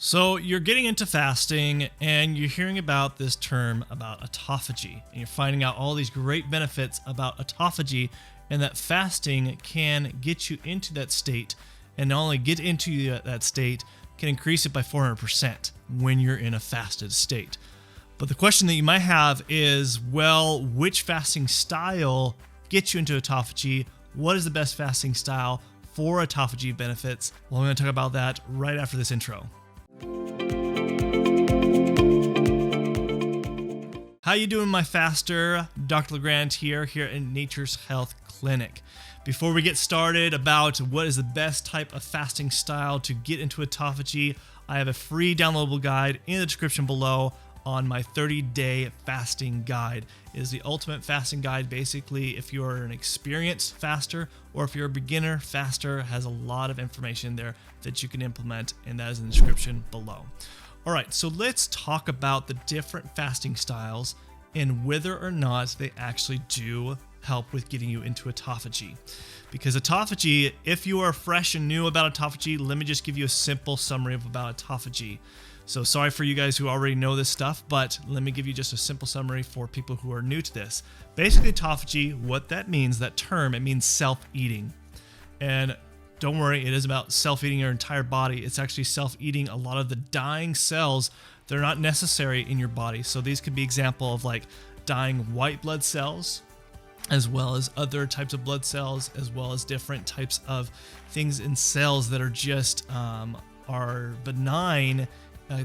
So you're getting into fasting and you're hearing about this term about autophagy, and you're finding out all these great benefits about autophagy and that fasting can get you into that state, and not only get into that state, can increase it by 400% when you're in a fasted state. But the question that you might have is, well, which fasting style gets you into autophagy? What is the best fasting style for autophagy benefits? Well, I'm going to talk about that right after this intro. How you doing, my faster? Dr. LeGrand here in Nature's Health Clinic. Before we get started about what is the best type of fasting style to get into autophagy, I have a free downloadable guide in the description below on my 30-day fasting guide. It is the ultimate fasting guide. Basically, if you're an experienced faster or if you're a beginner faster, has a lot of information there that you can implement, and that is in the description below. All right, so let's talk about the different fasting styles and whether or not they actually do help with getting you into autophagy. Because autophagy, if you are fresh and new about autophagy, let me just give you a simple summary of about autophagy. So sorry for you guys who already know this stuff, but let me give you just a simple summary for people who are new to this. Basically, autophagy, what that means, that term, it means self-eating. And don't worry, it is about self-eating your entire body. It's actually self-eating a lot of the dying cells that are not necessary in your body. So these could be example of like dying white blood cells, as well as other types of blood cells, as well as different types of things in cells that are just are benign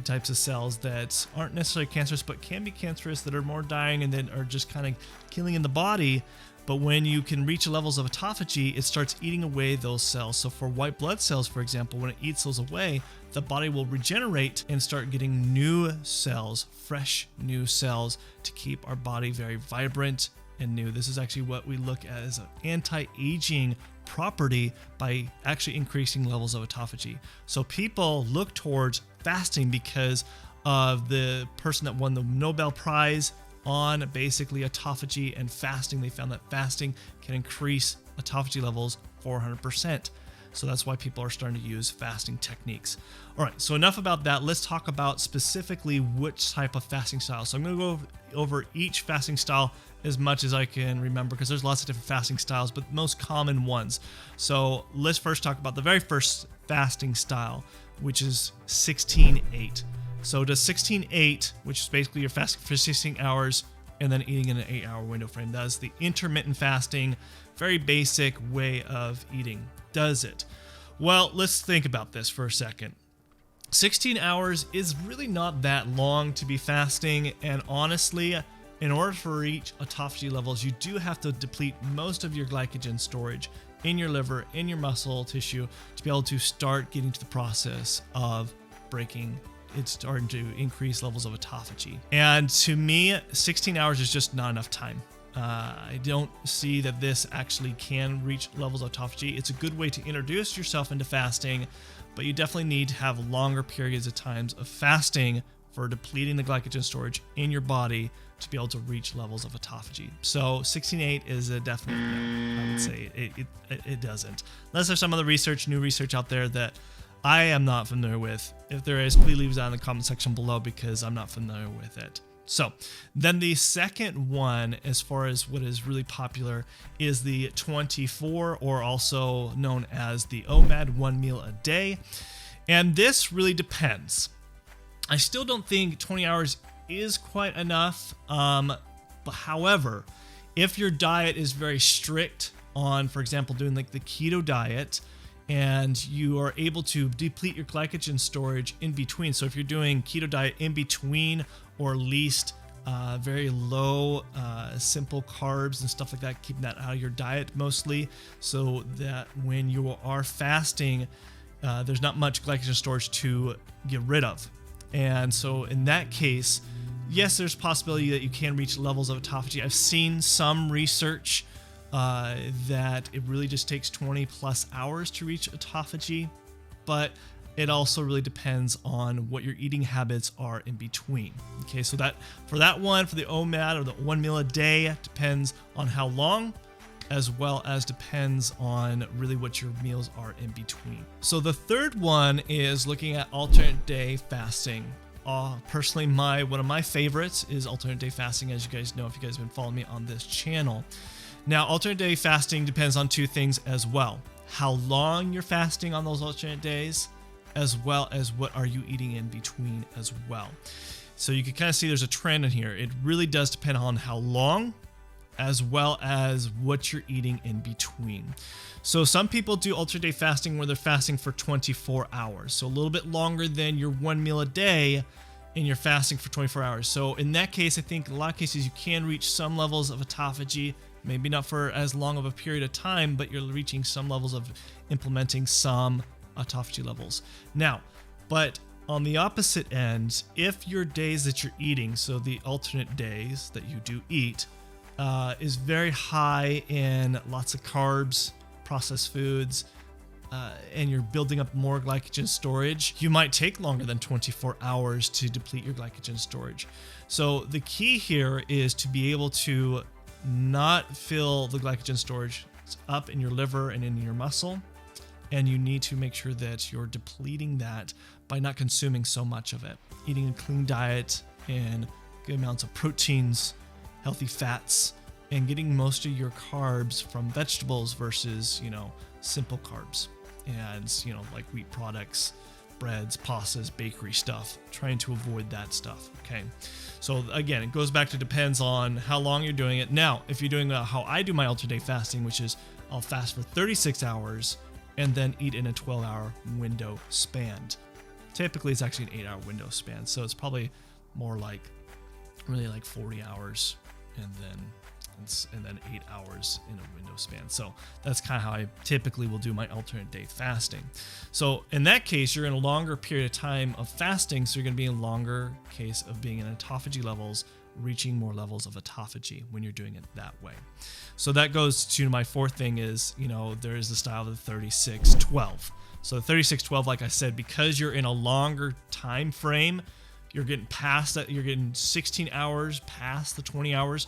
types of cells that aren't necessarily cancerous, but can be cancerous, that are more dying and then are just kind of killing in the body. But when you can reach levels of autophagy, it starts eating away those cells. So for white blood cells, for example, when it eats those away, the body will regenerate and start getting new cells, fresh new cells, to keep our body very vibrant and new. This is actually what we look at as an anti-aging property by actually increasing levels of autophagy. So people look towards fasting because of the person that won the Nobel Prize on basically autophagy and fasting. They found that fasting can increase autophagy levels 400%. So that's why people are starting to use fasting techniques. All right, so enough about that. Let's talk about specifically which type of fasting style. So I'm going to go over each fasting style as much as I can remember, because there's lots of different fasting styles, but most common ones. So let's first talk about the very first fasting style, which is 16-8. So does 16-8, which is basically you're fasting for 16 hours and then eating in an 8-hour window frame. That is the intermittent fasting, very basic way of eating. Does it? Well, let's think about this for a second. 16 hours is really not that long to be fasting, and honestly, in order to reach autophagy levels, you do have to deplete most of your glycogen storage in your liver, in your muscle tissue, to be able to start getting to the process of breaking. It's starting to increase levels of autophagy. And to me, 16 hours is just not enough time. I don't see that this actually can reach levels of autophagy. It's a good way to introduce yourself into fasting, but you definitely need to have longer periods of times of fasting for depleting the glycogen storage in your body to be able to reach levels of autophagy. So 16-8 is a definite no. I would say it doesn't. Unless there's some other new research out there that I am not familiar with. If there is, please leave that in the comment section below, because I'm not familiar with it. So then the second one, as far as what is really popular, is the 24, or also known as the OMAD, 1 meal a day. And this really depends. I still don't think 20 hours is quite enough. But however, if your diet is very strict on, for example, doing like the keto diet, and you are able to deplete your glycogen storage in between. So if you're doing keto diet in between, or at least very low, simple carbs and stuff like that, keeping that out of your diet mostly, so that when you are fasting, there's not much glycogen storage to get rid of. And so in that case, yes, there's a possibility that you can reach levels of autophagy. I've seen some research that it really just takes 20 plus hours to reach autophagy, but it also really depends on what your eating habits are in between. Okay, so that for the OMAD, or the 1 meal a day, depends on how long as well as depends on really what your meals are in between. So the third one is looking at alternate day fasting. Personally, one of my favorites is alternate day fasting, as you guys know if you guys have been following me on this channel. Now, alternate day fasting depends on two things as well: how long you're fasting on those alternate days, as well as what are you eating in between as well. So you can kind of see there's a trend in here. It really does depend on how long, as well as what you're eating in between. So some people do alternate day fasting where they're fasting for 24 hours. So a little bit longer than your one meal a day, and you're fasting for 24 hours. So in that case, I think in a lot of cases you can reach some levels of autophagy, maybe not for as long of a period of time, but you're reaching some levels of implementing some autophagy levels. Now, but on the opposite end, if your days that you're eating, so the alternate days that you do eat, is very high in lots of carbs, processed foods, and you're building up more glycogen storage, you might take longer than 24 hours to deplete your glycogen storage. So the key here is to be able to not fill the glycogen storage up in your liver and in your muscle, and you need to make sure that you're depleting that by not consuming so much of it. Eating a clean diet and good amounts of proteins, healthy fats, and getting most of your carbs from vegetables versus, simple carbs and, like wheat products, breads, pastas, bakery stuff, trying to avoid that stuff. Okay. So again, it goes back to depends on how long you're doing it. Now, if you're doing how I do my alternate day fasting, which is I'll fast for 36 hours and then eat in a 12-hour window span. Typically, it's actually an 8-hour window span. So it's probably more like 40 hours and then 8 hours in a window span. So that's kind of how I typically will do my alternate day fasting. So in that case, you're in a longer period of time of fasting. So you're going to be in a longer case of being in autophagy levels, reaching more levels of autophagy when you're doing it that way. So that goes to my fourth thing is, there is the style of the 36-12. So the 36-12, like I said, because you're in a longer time frame, you're getting past that. You're getting 16 hours past the 20 hours,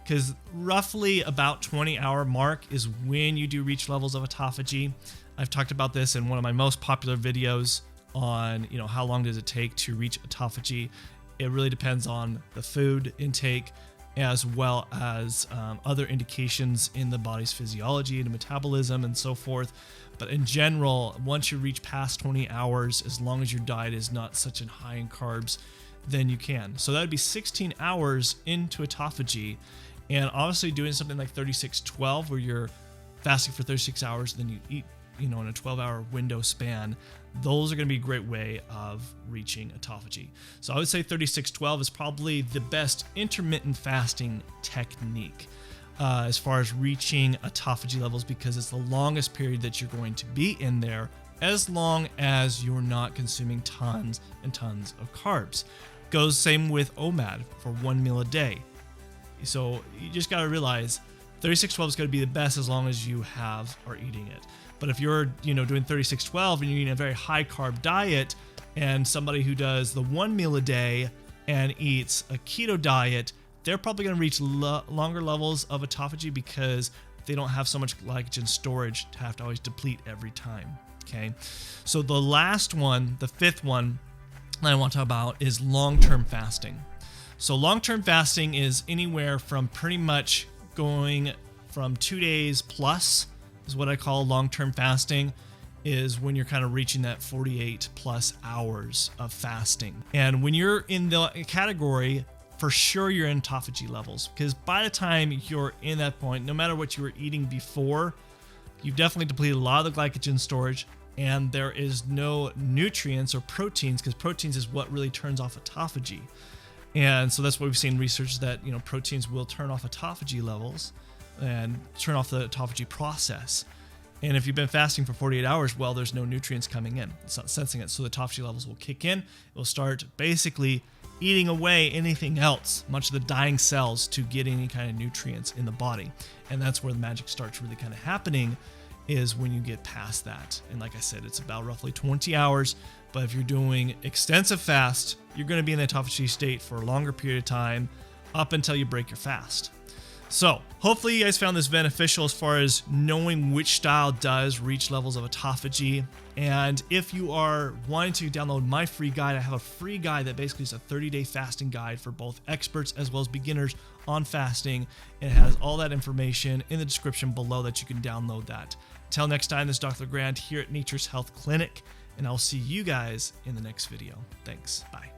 because roughly about 20-hour mark is when you do reach levels of autophagy. I've talked about this in one of my most popular videos on, how long does it take to reach autophagy. It really depends on the food intake as well as other indications in the body's physiology and metabolism and so forth. But in general, once you reach past 20 hours, as long as your diet is not such a high in carbs, then you can. So that would be 16 hours into autophagy. And obviously doing something like 36-12, where you're fasting for 36 hours, then you eat, in a 12-hour window span, those are going to be a great way of reaching autophagy. So I would say 36-12 is probably the best intermittent fasting technique as far as reaching autophagy levels, because it's the longest period that you're going to be in there, as long as you're not consuming tons and tons of carbs. Goes same with OMAD for one meal a day. So you just got to realize 36-12 is going to be the best as long as you are eating it. But if you're, doing 36-12 and you're eating a very high carb diet, and somebody who does the one meal a day and eats a keto diet, they're probably going to reach longer levels of autophagy because they don't have so much glycogen storage to have to always deplete every time. Okay. So the last one, the fifth one that I want to talk about is long-term fasting. So long-term fasting is anywhere from pretty much going from 2 days plus is what I call long-term fasting, is when you're kind of reaching that 48 plus hours of fasting. And when you're in the category, for sure you're in autophagy levels, because by the time you're in that point, no matter what you were eating before, you've definitely depleted a lot of the glycogen storage, and there is no nutrients or proteins, because proteins is what really turns off autophagy. And so that's what we've seen research that, proteins will turn off autophagy levels and turn off the autophagy process. And if you've been fasting for 48 hours, well, there's no nutrients coming in. It's not sensing it. So the autophagy levels will kick in. It will start basically eating away anything else, much of the dying cells, to get any kind of nutrients in the body. And that's where the magic starts really kind of happening, is when you get past that. And like I said, it's about roughly 20 hours. But if you're doing extensive fast, you're going to be in the autophagy state for a longer period of time, up until you break your fast. So hopefully you guys found this beneficial as far as knowing which style does reach levels of autophagy. And if you are wanting to download my free guide, I have a free guide that basically is a 30-day fasting guide for both experts as well as beginners on fasting. It has all that information in the description below that you can download that. Until next time, this is Dr. LeGrand here at Nature's Health Clinic, and I'll see you guys in the next video. Thanks. Bye.